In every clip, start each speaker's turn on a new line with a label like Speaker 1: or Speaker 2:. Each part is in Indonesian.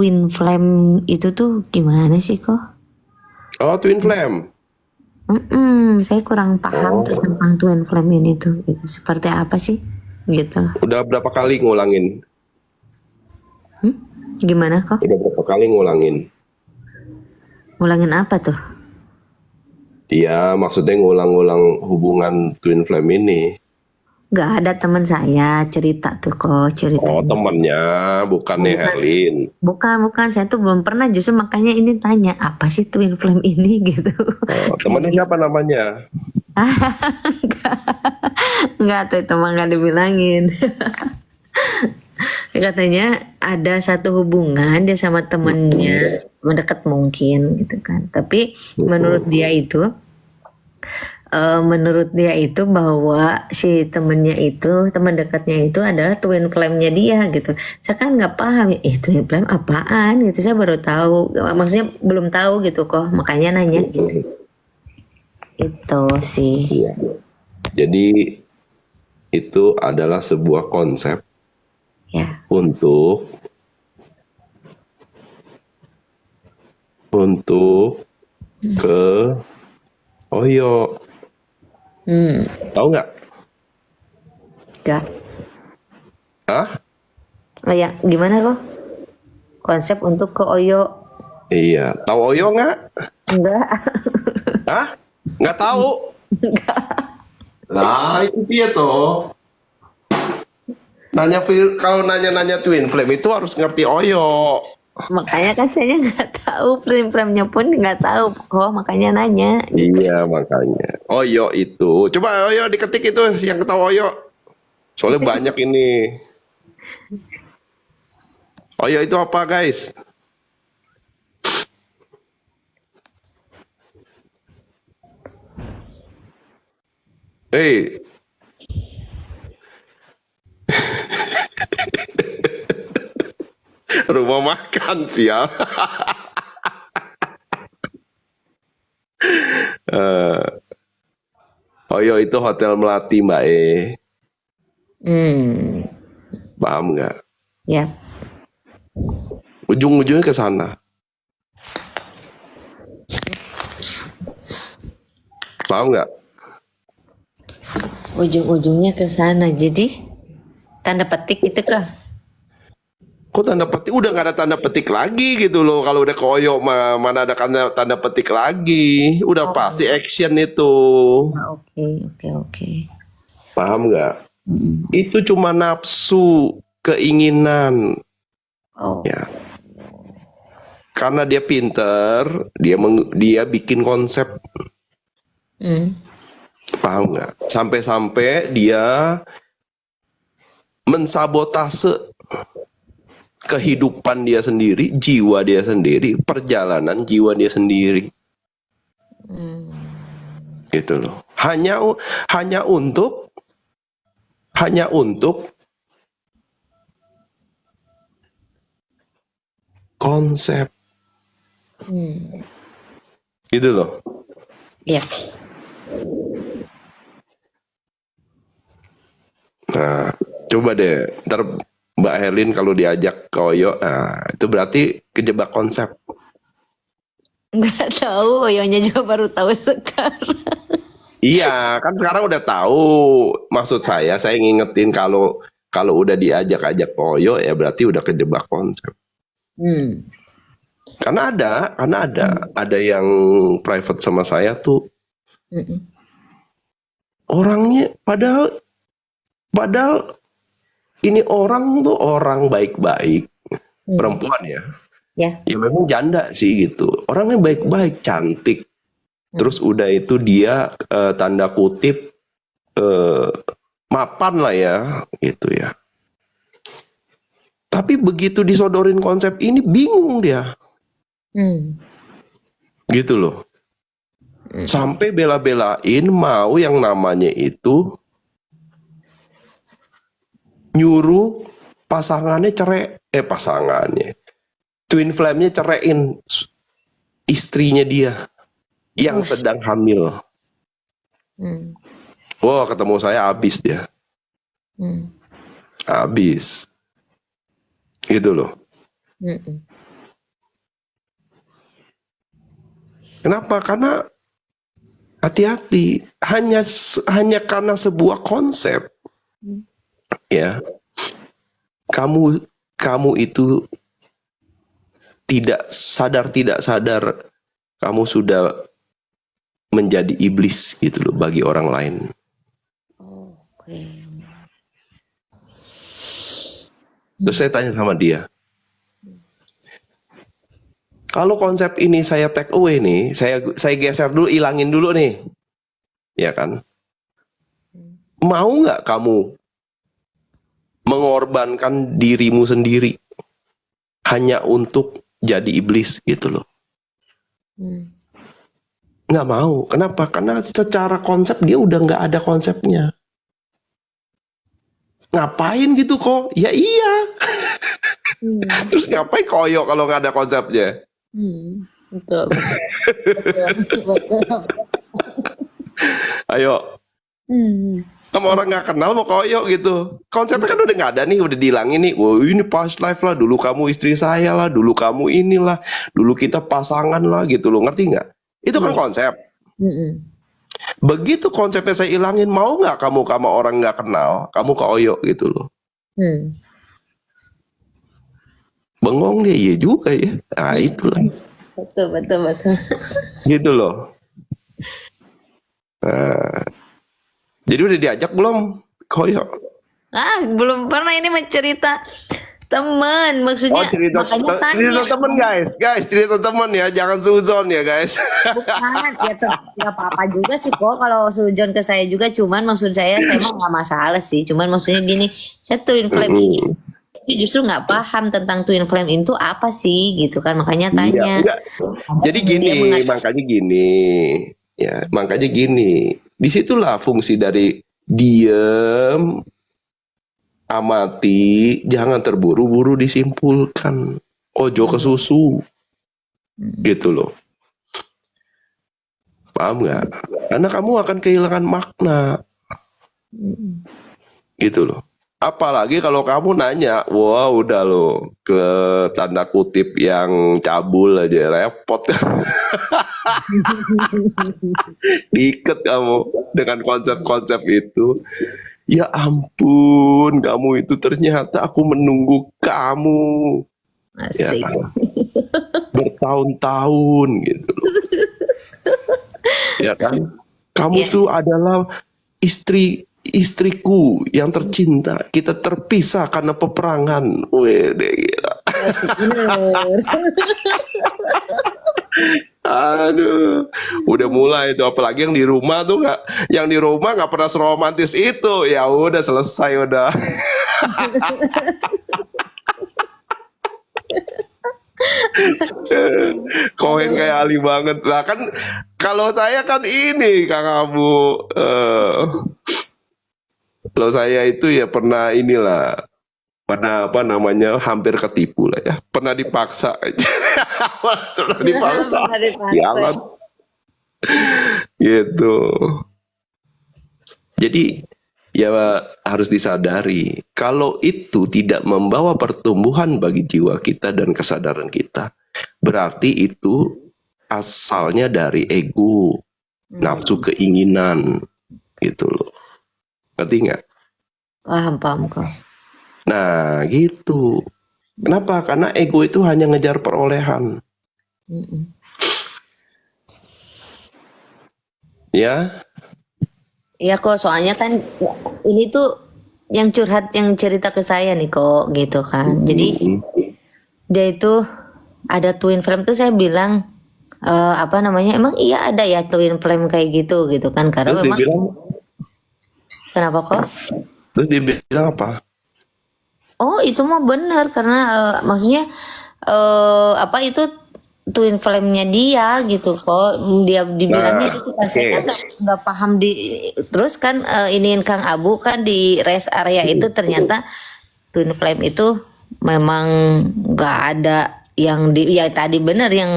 Speaker 1: Twin flame itu tuh gimana sih kok?
Speaker 2: Oh, twin flame.
Speaker 1: Saya kurang paham tuh
Speaker 2: Oh,
Speaker 1: tentang twin flame ini tuh. Itu seperti apa sih? Gitu.
Speaker 2: udah berapa kali ngulangin?
Speaker 1: Gimana kok?
Speaker 2: Udah berapa kali ngulangin?
Speaker 1: Ngulangin apa tuh?
Speaker 2: Iya, maksudnya ngulang-ngulang hubungan twin flame ini.
Speaker 1: Gak ada teman saya cerita tuh kok
Speaker 2: Oh,
Speaker 1: ceritain.
Speaker 2: temennya, bukannya
Speaker 1: Bukan,
Speaker 2: Herlin.
Speaker 1: bukan. Saya tuh belum pernah justru makanya ini tanya apa sih twin flame ini gitu.
Speaker 2: Oh,
Speaker 1: Kayak
Speaker 2: temennya
Speaker 1: gitu.
Speaker 2: siapa namanya?
Speaker 1: Enggak tuh itu mah nggak dibilangin. Katanya ada satu hubungan dia sama temennya mendekat mungkin gitu kan. Tapi menurut dia itu bahwa si temennya itu teman dekatnya itu adalah twin flame-nya dia gitu. Saya kan nggak paham twin flame apaan gitu. Saya baru tahu, maksudnya belum tahu gitu kok. Makanya nanya gitu. Itu sih.
Speaker 2: Iya. Jadi itu adalah sebuah konsep
Speaker 1: Ya.
Speaker 2: untuk ke Oyo. Tahu nggak?
Speaker 1: Gak.
Speaker 2: Hah?
Speaker 1: Oh ya, gimana kok? Konsep untuk ke Oyo.
Speaker 2: Iya. Tahu Oyo nggak?
Speaker 1: Enggak.
Speaker 2: Hah? Nggak tahu? Nah, itu dia toh. Kalau nanya-nanya twin flame itu harus ngerti Oyo.
Speaker 1: Makanya kan saya nggak tahu, twin flame-nya pun nggak tahu kok. Makanya nanya.
Speaker 2: Iya, makanya. Oyo itu. Coba Oyo diketik itu yang tahu Oyo. Soalnya banyak ini. Oyo itu apa, guys? Hei, rumah makan sial. Oyo itu Hotel Melati, Mbak E.
Speaker 1: Hmm,
Speaker 2: Paham nggak?
Speaker 1: ya.
Speaker 2: Ujung-ujungnya ke sana. Paham nggak?
Speaker 1: Ujung-ujungnya ke sana. Jadi tanda petik itu kah?
Speaker 2: Kok tanda petik? Udah nggak ada tanda petik lagi gitu loh. Kalau udah ke Oyo mana ada tanda petik lagi. Udah pasti action itu.
Speaker 1: Oke, oke, oke.
Speaker 2: Paham nggak? Itu cuma nafsu, keinginan.
Speaker 1: Oh,
Speaker 2: Ya. Karena dia pinter, dia bikin konsep. Paham nggak? Sampai-sampai dia mensabotase kehidupan dia sendiri, jiwa dia sendiri, perjalanan jiwa dia sendiri. Gitu loh. Hanya untuk konsep. Gitu loh.
Speaker 1: ya.
Speaker 2: Nah, coba deh, ntar Mbak Herlin kalau diajak ke Oyo, nah, itu berarti kejebak konsep.
Speaker 1: Nggak tahu, Oyonya juga baru tahu sekarang.
Speaker 2: Iya, kan sekarang udah tahu. Maksud saya ngingetin kalau kalau udah diajak-ajak ke Oyo ya berarti udah kejebak konsep. Karena ada yang private sama saya tuh orangnya padahal ini orang tuh orang baik-baik, perempuan ya.
Speaker 1: Ya.
Speaker 2: Ya memang janda sih gitu. Orangnya baik-baik, cantik. Terus udah itu dia tanda kutip mapan lah ya, gitu ya. Tapi begitu disodorin konsep ini bingung dia. Gitu loh. Sampai bela-belain mau yang namanya itu nyuruh pasangannya twin flame-nya ceraiin istrinya dia yang sedang hamil. Wah, ketemu saya habis dia. Habis. Gitu loh. Kenapa? Karena hati-hati, hanya karena sebuah konsep, ya, kamu itu tidak sadar kamu sudah menjadi iblis gitu loh bagi orang lain.
Speaker 1: Oke.
Speaker 2: Terus saya tanya sama dia, kalau konsep ini saya take away nih, saya geser dulu, ilangin dulu nih, ya kan? Mau nggak kamu mengorbankan dirimu sendiri hanya untuk jadi iblis gitu loh? Nggak mau. Kenapa? Karena secara konsep dia udah nggak ada konsepnya. Ngapain gitu kok? Ya iya. Terus ngapain koyok kalau nggak ada konsepnya?
Speaker 1: Betul. Betul.
Speaker 2: Ayo, sama orang nggak kenal mau koyok gitu. Konsepnya kan udah nggak ada nih, udah dihilangin nih. Wah, ini past life lah, dulu kamu istri saya lah, dulu kamu inilah, dulu kita pasangan lah gitu loh. Ngerti nggak? Itu kan konsep. Begitu konsepnya saya ilangin, mau nggak kamu sama orang nggak kenal, kamu koyok gitu loh. Bengong dia, iya juga ya. Nah itulah.
Speaker 1: Betul.
Speaker 2: Gitu loh. Nah, jadi udah diajak belum koyok?
Speaker 1: Belum pernah, ini mencerita teman, maksudnya
Speaker 2: cerita
Speaker 1: makanya tanya.
Speaker 2: temen guys, cerita temen ya, jangan suzon ya guys.
Speaker 1: Bukan, ya apa-apa juga sih kok kalau sujon ke saya juga, cuman maksud saya mah nggak masalah sih, cuman maksudnya gini, saya twin flame itu justru nggak paham tentang twin flame itu apa sih gitu kan, makanya tanya.
Speaker 2: Enggak. Jadi gini, makanya gini, disitulah fungsi dari diem, amati, jangan terburu-buru disimpulkan, ojo ke susu, gitu loh. Paham nggak? Karena kamu akan kehilangan makna, gitu loh. Apalagi kalau kamu nanya, wah udah loh, ke tanda kutip yang cabul aja repot. Diikat kamu dengan konsep-konsep itu. Ya ampun, kamu itu ternyata aku menunggu kamu. Ya
Speaker 1: Asik.
Speaker 2: kan? Bertahun-tahun gitu loh. Ya kan? Kamu tuh adalah istriku yang tercinta. Kita terpisah karena peperangan. Wede gila. Aduh, udah mulai itu, apalagi yang di rumah tuh nggak pernah seromantis itu. Ya udah selesai udah. Kohen kayak Ali banget lah kan. Kalau saya kan ini Kang Abu, kalau saya itu ya pernah inilah, pernah apa namanya, hampir ketipu lah ya, pernah dipaksa aja. Pernah dipaksa. Sialan. Gitu. Jadi ya harus disadari kalau itu tidak membawa pertumbuhan bagi jiwa kita dan kesadaran kita, berarti itu asalnya dari ego, nafsu keinginan, gitu loh. Ngerti nggak?
Speaker 1: Paham kok.
Speaker 2: Nah gitu. Kenapa? Karena ego itu hanya ngejar perolehan. Ya.
Speaker 1: Iya kok, soalnya kan ini tuh yang curhat, yang cerita ke saya nih kok gitu kan. Jadi dia itu ada twin flame tuh, saya bilang apa namanya, emang iya ada ya twin flame kayak gitu kan, karena
Speaker 2: Terus
Speaker 1: memang
Speaker 2: dibilang,
Speaker 1: kenapa kok?
Speaker 2: terus dibilang apa?
Speaker 1: Oh itu mah benar, karena maksudnya apa itu twin flame-nya dia gitu kok, dia dibilangnya itu pas saya nggak paham terus kan iniin Kang Abu kan di rest area itu, ternyata twin flame itu memang nggak ada yang ya tadi benar yang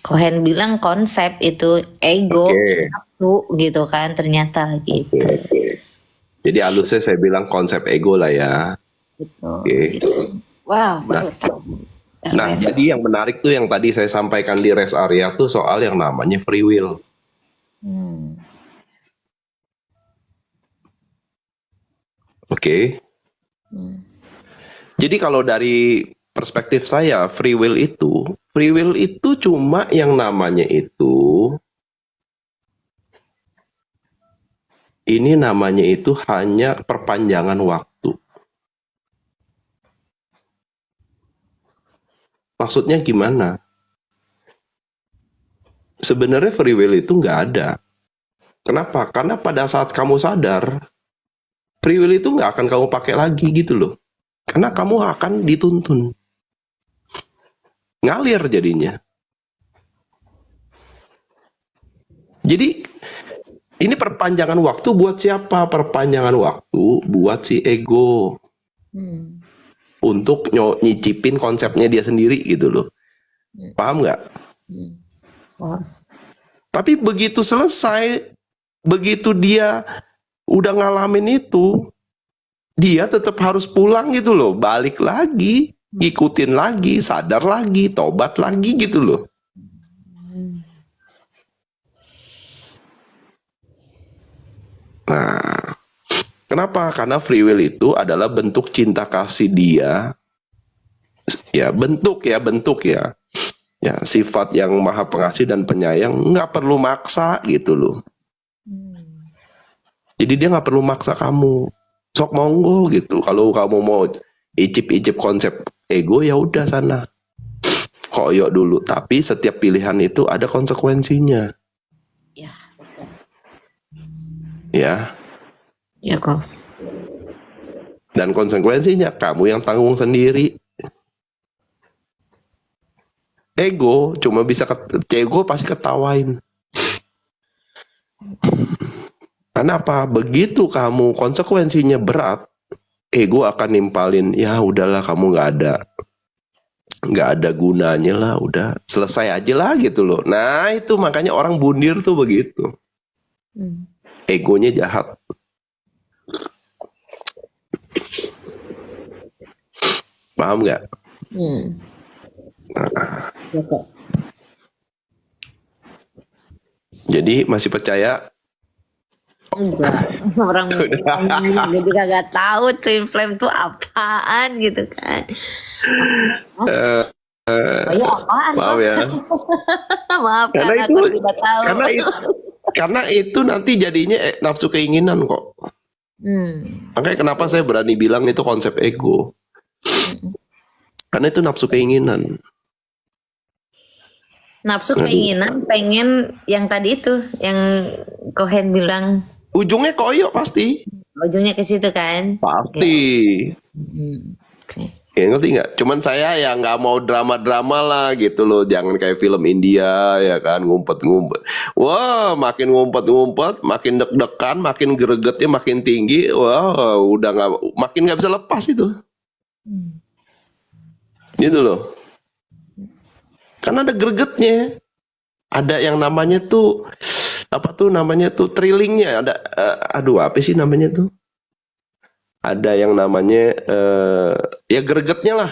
Speaker 1: Kohen bilang, konsep itu ego, nafsu gitu kan, ternyata gitu.
Speaker 2: Jadi halusnya saya bilang konsep ego lah ya.
Speaker 1: Gitu. Wow, baru tahu.
Speaker 2: Nah,
Speaker 1: Keren.
Speaker 2: jadi yang menarik tuh yang tadi saya sampaikan di rest area tuh soal yang namanya free will.
Speaker 1: Hmm.
Speaker 2: Oke.
Speaker 1: Hmm.
Speaker 2: Jadi kalau dari perspektif saya, free will itu cuma yang namanya itu, ini namanya itu hanya perpanjangan waktu. Maksudnya gimana? Sebenarnya free will itu nggak ada. Kenapa? Karena pada saat kamu sadar, free will itu nggak akan kamu pakai lagi gitu loh. Karena kamu akan dituntun. Ngalir jadinya. Jadi ini perpanjangan waktu buat siapa? Perpanjangan waktu buat si ego.
Speaker 1: Hmm.
Speaker 2: Untuk nyicipin konsepnya dia sendiri gitu loh. Paham nggak?
Speaker 1: Hmm. Wah.
Speaker 2: Tapi begitu selesai, begitu dia udah ngalamin itu, dia tetap harus pulang gitu loh, balik lagi, ngikutin lagi, sadar lagi, tobat lagi gitu loh. Nah, kenapa? Karena free will itu adalah bentuk cinta kasih dia, ya bentuk ya, ya sifat yang maha pengasih dan penyayang, nggak perlu maksa gitu loh. Jadi dia nggak perlu maksa kamu, sok monggo gitu. Kalau kamu mau icip-icip konsep ego ya udah sana, koyok dulu. Tapi setiap pilihan itu ada konsekuensinya,
Speaker 1: Ya, betul.
Speaker 2: ya.
Speaker 1: Ya kok.
Speaker 2: Dan konsekuensinya kamu yang tanggung sendiri. Ego cuma bisa ego pasti ketawain. Kenapa? Begitu kamu konsekuensinya berat, ego akan nimpalin, ya udahlah kamu nggak ada gunanya lah, udah selesai aja lah gitu loh. Nah itu makanya orang bundir tuh begitu. Egonya jahat. Paham nggak?
Speaker 1: Ya kok.
Speaker 2: Jadi masih percaya?
Speaker 1: Enggak, orang jadi kagak tahu twin flame tuh apaan gitu kan. Ya apaan?
Speaker 2: Maaf ya.
Speaker 1: Maaf
Speaker 2: Karena
Speaker 1: karena
Speaker 2: itu,
Speaker 1: aku tidak tahu.
Speaker 2: karena itu nanti jadinya nafsu keinginan kok. Makanya kenapa saya berani bilang itu konsep ego. Karena itu nafsu keinginan.
Speaker 1: Nafsu keinginan pengen yang tadi itu, yang Kohen bilang.
Speaker 2: Ujungnya koyok pasti.
Speaker 1: Ujungnya ke situ kan?
Speaker 2: Pasti.
Speaker 1: Okay.
Speaker 2: Ya, ngerti nggak? Cuman saya ya nggak mau drama-drama lah gitu loh. Jangan kayak film India ya kan, ngumpet-ngumpet. Wah, makin ngumpet-ngumpet, makin deg-degan, makin gregetnya makin tinggi. Wah, udah makin nggak bisa lepas itu. Gitu loh. Karena ada gregetnya. Ada yang namanya tuh apa tuh namanya tuh thrillingnya. Ada aduh apa sih namanya tuh? Ada yang namanya ya gregetnya lah.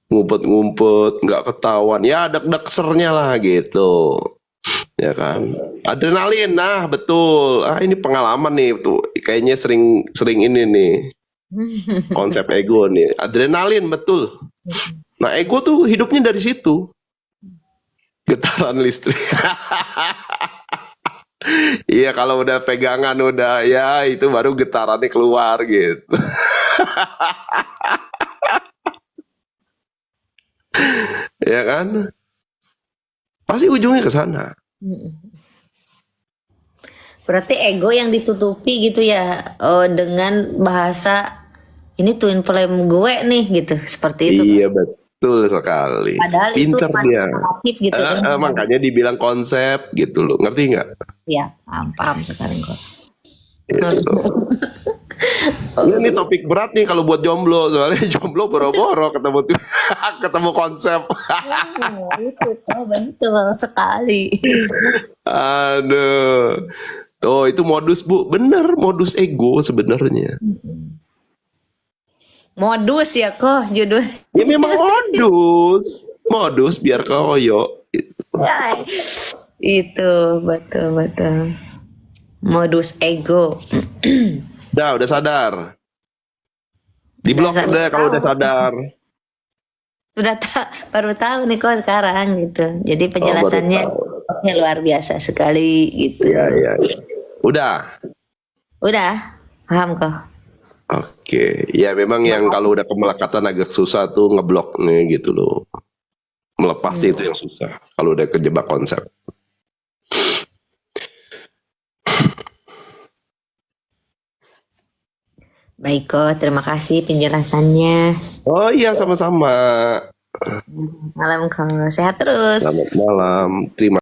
Speaker 2: Ngumpet-ngumpet, nggak ketahuan. Ya deg-degsernya lah gitu. Ya kan. Adrenalin, nah betul. Ah ini pengalaman nih tuh. Kayaknya sering ini nih. Konsep ego nih. Adrenalin betul. Nah ego tuh hidupnya dari situ. Getaran listrik. Iya kalau udah pegangan udah ya itu baru getarannya keluar gitu. Ya kan? Pasti ujungnya ke sana.
Speaker 1: Berarti ego yang ditutupi gitu ya, dengan bahasa ini twin flame gue nih gitu, seperti itu.
Speaker 2: Iya betul sekali.
Speaker 1: Padahal
Speaker 2: Pinter
Speaker 1: itu
Speaker 2: dia.
Speaker 1: aktif gitu kan.
Speaker 2: Makanya dibilang konsep gitu loh. Ngerti nggak?
Speaker 1: Ya, paham sekarang kok.
Speaker 2: Gitu. Ini topik berat nih kalau buat jomblo, soalnya jomblo boro-boro ketemu konsep.
Speaker 1: Itu betul sekali.
Speaker 2: Aduh. Tuh itu modus Bu, bener modus ego sebenarnya.
Speaker 1: Modus ya kok judul.
Speaker 2: Ya memang modus biar koyo.
Speaker 1: Itu betul betul. Modus ego.
Speaker 2: Udah sadar. Di blok
Speaker 1: Udah
Speaker 2: deh kalau udah sadar.
Speaker 1: Baru tahu nih kok sekarang gitu. Jadi
Speaker 2: Oh, baru
Speaker 1: penjelasannya
Speaker 2: tahu.
Speaker 1: luar biasa sekali gitu.
Speaker 2: Iya. Udah.
Speaker 1: Udah paham kok.
Speaker 2: Oke. Ya memang yang kalau udah kemelekatan agak susah tuh ngebloknya gitu loh. Melepasnya itu yang susah. Kalau udah kejebak konsep.
Speaker 1: Baik kok, terima kasih penjelasannya.
Speaker 2: Oh iya sama-sama.
Speaker 1: Malam kok, sehat terus.
Speaker 2: Selamat malam. Terima